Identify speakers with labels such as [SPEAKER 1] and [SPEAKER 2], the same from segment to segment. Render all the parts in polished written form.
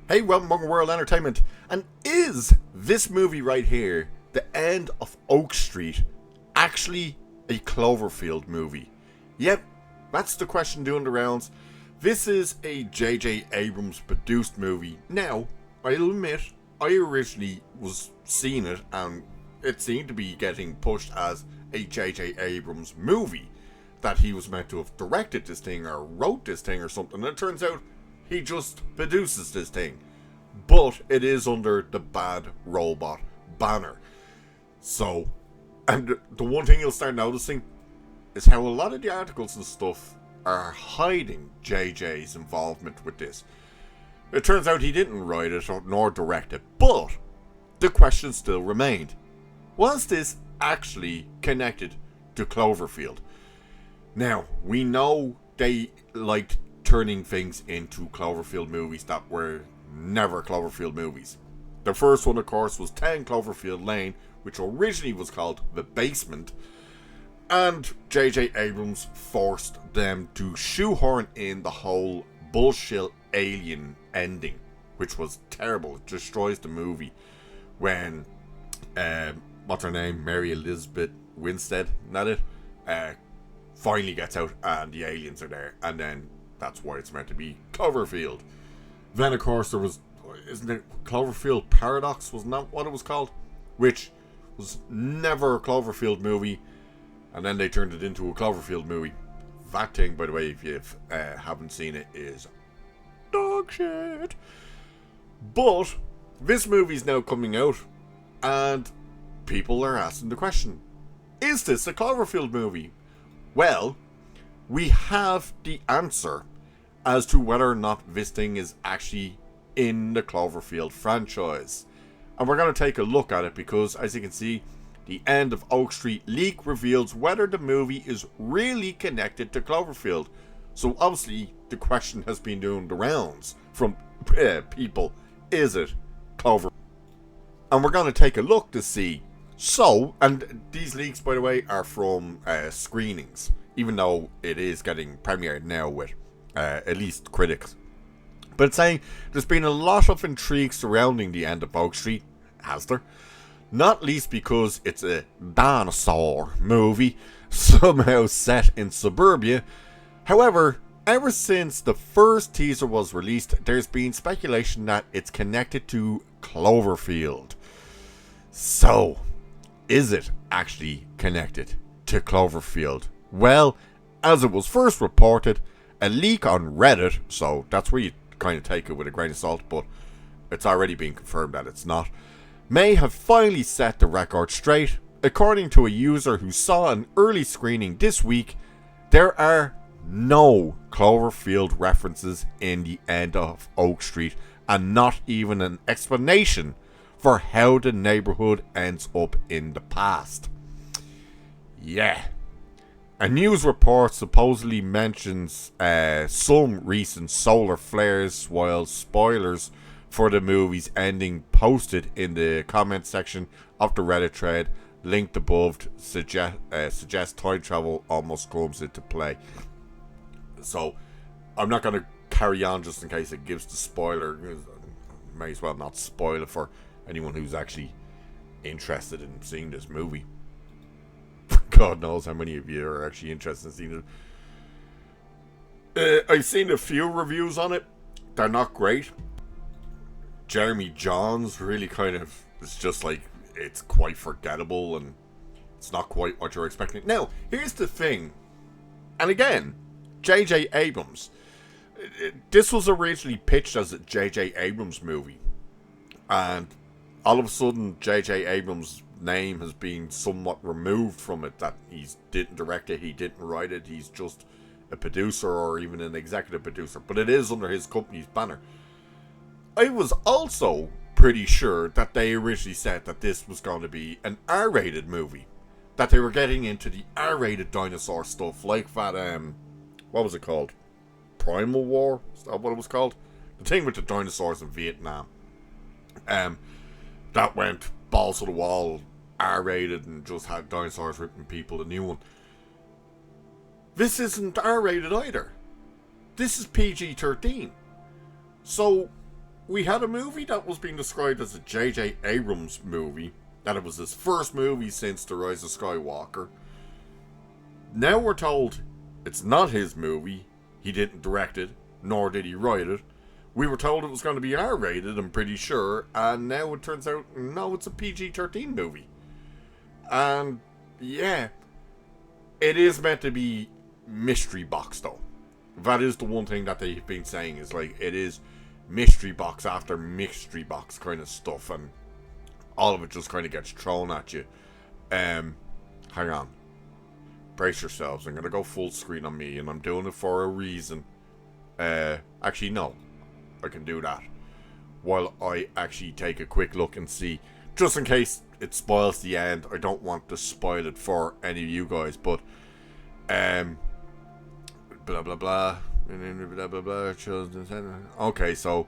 [SPEAKER 1] Hey, welcome to World Entertainment. And is this movie right here, The End of Oak Street, actually a Cloverfield movie? Yep, that's the question doing the rounds. This is a J.J. Abrams produced movie. Now, I'll admit, I originally was seeing it and it seemed to be getting pushed as a J.J. Abrams movie. That he was meant to have directed this thing or wrote this thing or something. And it turns out he just produces this thing. But it is under the Bad Robot banner. So, and the one thing you'll start noticing is how a lot of the articles and stuff are hiding JJ's involvement with this. It turns out he didn't write it nor direct it, but the question still remained. Was this actually connected to Cloverfield? Now, we know they liked turning things into Cloverfield movies that were never Cloverfield movies. The first one, of course, was 10 Cloverfield Lane, which originally was called The Basement, and J.J. Abrams forced them to shoehorn in the whole bullshit alien ending, which was terrible. It destroys the movie when, what's her name, Mary Elizabeth Winstead, not it? Finally gets out and the aliens are there, and then that's why it's meant to be Cloverfield. Then, of course, there was, isn't it Cloverfield Paradox? Wasn't that what it was called? Which was never a Cloverfield movie, and then they turned it into a Cloverfield movie. That thing, by the way, if you haven't seen it, is dog shit. But this movie's now coming out, and people are asking the question, is this a Cloverfield movie? Well, we have the answer as to whether or not this thing is actually in the Cloverfield franchise. And we're going to take a look at it because, as you can see, the End of Oak Street leak reveals whether the movie is really connected to Cloverfield. So obviously, the question has been doing the rounds from people, is it Cloverfield? And we're going to take a look to see. So, and these leaks, by the way, are from screenings, even though it is getting premiered now with at least critics. But it's saying there's been a lot of intrigue surrounding the End of Oak Street, has there? Not least because it's a dinosaur movie, somehow set in suburbia. However, ever since the first teaser was released, there's been speculation that it's connected to Cloverfield. So, is it actually connected to Cloverfield? Well, as it was first reported, a leak on Reddit, so that's where you kind of take it with a grain of salt, but it's already been confirmed that it's not, may have finally set the record straight. According to a user who saw an early screening this week, there are no Cloverfield references in the End of Oak Street, and not even an explanation for how the neighborhood ends up in the past. Yeah. A news report supposedly mentions some recent solar flares, while spoilers for the movie's ending posted in the comment section of the Reddit thread linked above suggest time travel almost comes into play. So, I'm not going to carry on just in case it gives the spoiler. May as well not spoil it for anyone who's actually interested in seeing this movie. God knows how many of you are actually interested in seeing it. I've seen a few reviews on it. They're not great. Jeremy Johns really kind of is just like, it's quite forgettable and it's not quite what you're expecting. Now, here's the thing. And again, J.J. Abrams. This was originally pitched as a J.J. Abrams movie. And all of a sudden, J.J. Abrams' name has been somewhat removed from it. That he didn't direct it, he didn't write it, he's just a producer or even an executive producer. But it is under his company's banner. I was also pretty sure that they originally said that this was going to be an R-rated movie. That they were getting into the R-rated dinosaur stuff, like that, what was it called? Primal War? Is that what it was called? The thing with the dinosaurs in Vietnam. That went balls to the wall, R-rated, and just had dinosaurs ripping people. The new one. This isn't R-rated either. This is PG-13. So, we had a movie that was being described as a J.J. Abrams movie, that it was his first movie since The Rise of Skywalker. Now we're told it's not his movie, he didn't direct it, nor did he write it. We were told it was going to be R-rated, I'm pretty sure, and now it turns out, no, it's a PG-13 movie. And, yeah, it is meant to be mystery box, though. That is the one thing that they've been saying, is like, it is mystery box after mystery box kind of stuff, and all of it just kind of gets thrown at you. Hang on. Brace yourselves, I'm going to go full screen on me, and I'm doing it for a reason. Actually, no. I can do that while I actually take a quick look and see, just in case it spoils the end. I don't want to spoil it for any of you guys, but blah blah blah blah blah blah. Okay, so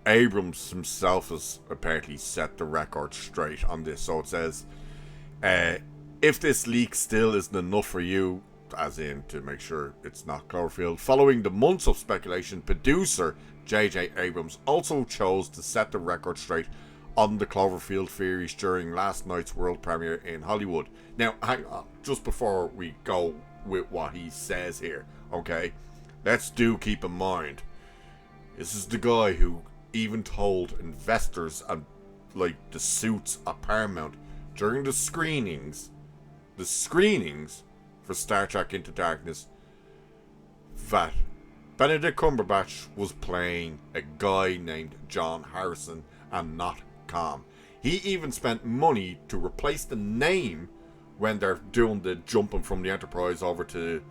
[SPEAKER 1] Abrams himself has apparently set the record straight on this. So it says, if this leak still isn't enough for you, as in to make sure it's not Cloverfield, following the months of speculation, producer J.J. Abrams also chose to set the record straight on the Cloverfield theories during last night's world premiere in Hollywood. Now, hang on, just before we go with what he says here, okay? Let's keep in mind, this is the guy who even told investors and like the suits at Paramount during the screenings for Star Trek Into Darkness, that Benedict Cumberbatch was playing a guy named John Harrison and not Khan. He even spent money to replace the name when they're doing the jumping from the Enterprise over to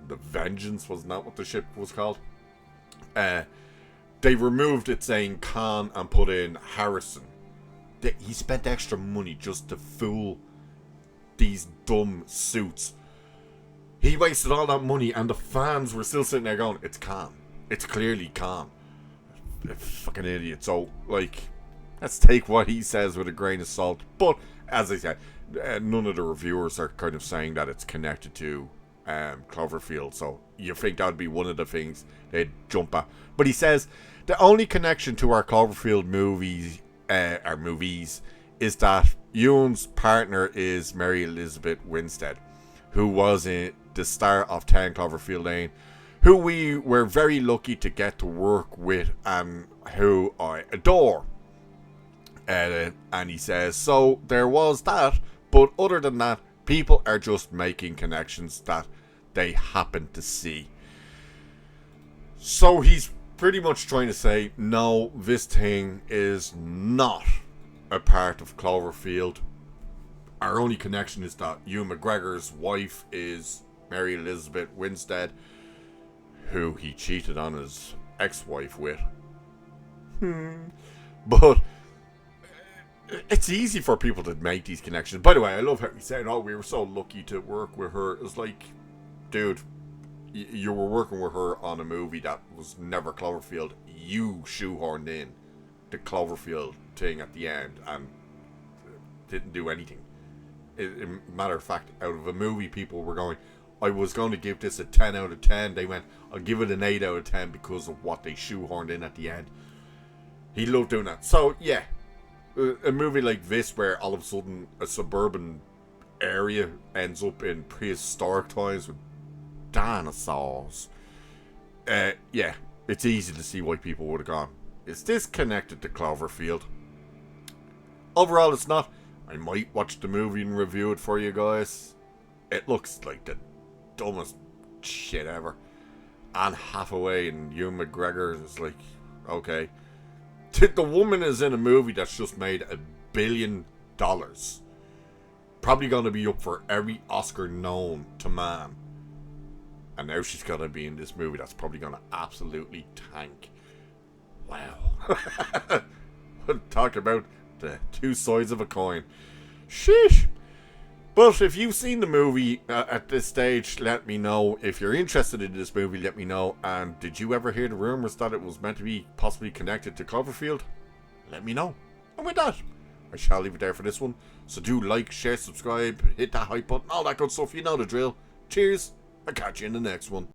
[SPEAKER 1] the Vengeance, wasn't that what the ship was called? They removed it saying Khan and put in Harrison. He spent extra money just to fool these dumb suits. He wasted all that money, and the fans were still sitting there going, it's Khan. It's clearly Khan. Fucking idiot. So, like, let's take what he says with a grain of salt. But, as I said, none of the reviewers are kind of saying that it's connected to Cloverfield. So, you think that would be one of the things they'd jump at. But he says, the only connection to our Cloverfield movies is that Ewan's partner is Mary Elizabeth Winstead, who was in the star of 10 Cloverfield Lane, who we were very lucky to get to work with and who I adore. And he says, so there was that, but other than that, people are just making connections that they happen to see. So he's pretty much trying to say, no, this thing is not a part of Cloverfield. Our only connection is that Ewan McGregor's wife is Mary Elizabeth Winstead, who he cheated on his ex-wife with. But it's easy for people to make these connections. By the way, I love how he said, oh, we were so lucky to work with her. It's like, dude, you were working with her on a movie that was never Cloverfield. You shoehorned in the Cloverfield thing at the end and didn't do anything. Matter of fact, out of a movie, people were going, I was going to give this a 10 out of 10. They went, I'll give it an 8 out of 10 because of what they shoehorned in at the end. He loved doing that. So, yeah, a movie like this where all of a sudden a suburban area ends up in prehistoric times with dinosaurs. Yeah, it's easy to see why people would have gone, is this connected to Cloverfield? Overall, it's not. I might watch the movie and review it for you guys. It looks like the dumbest shit ever. Anne Hathaway and Ewan McGregor is like, okay. The woman is in a movie that's just made $1 billion. Probably going to be up for every Oscar known to man. And now she's going to be in this movie that's probably going to absolutely tank. Wow. Talk about the two sides of a coin. Sheesh. But if you've seen the movie at this stage, let me know. If you're interested in this movie, let me know. And did you ever hear the rumors that it was meant to be possibly connected to Cloverfield? Let me know. And with that, I shall leave it there for this one. So do like, share, subscribe, hit that hype button, all that good stuff. You know the drill. Cheers. I'll catch you in the next one.